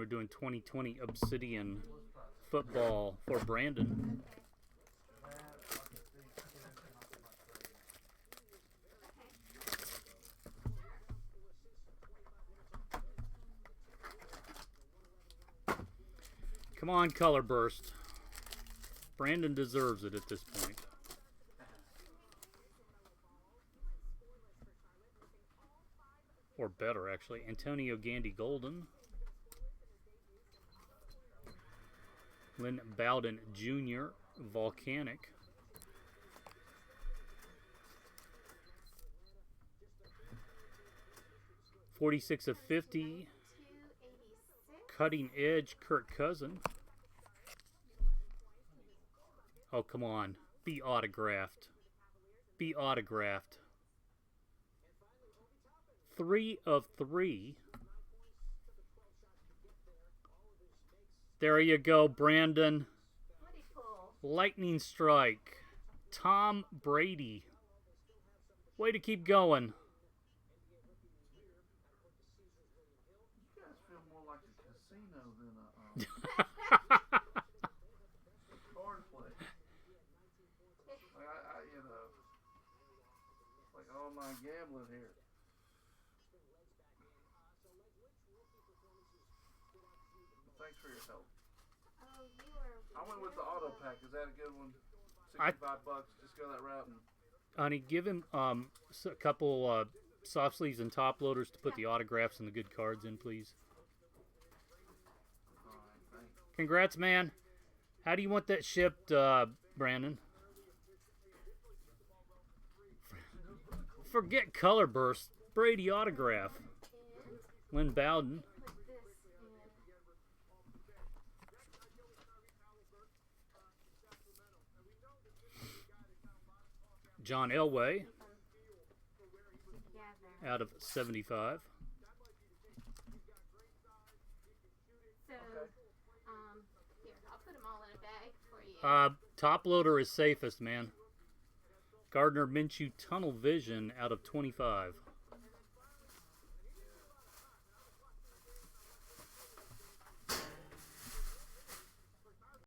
we're doing 2020 Obsidian football for Brandon. Come on, color burst. Brandon deserves it at this point. Or better, actually. Antonio Gandy Golden. Lynn Bowden Jr. Volcanic. .46/50. Cutting Edge Kirk Cousin. Oh, come on. Be autographed. Be autographed. 3 of 3. There you go, Brandon. Lightning Strike. Tom Brady. Way to keep going. You guys feel more like a casino than a card play. Like you know, like online gambling here. Thanks for your help. Oh, you are. I went with the auto pack. Is that a good one? $65. Just go that route. And Honey, give him a couple soft sleeves and top loaders to put the autographs and the good cards in, please. all right, thanks. Congrats, man. How do you want that shipped, Brandon? Forget color burst. Brady autograph. Lynn Bowden. John Elway out of 75. So, here, I'll put them all in a bag for you. Top loader is safest, man. Gardner Minshew Tunnel Vision out of 25.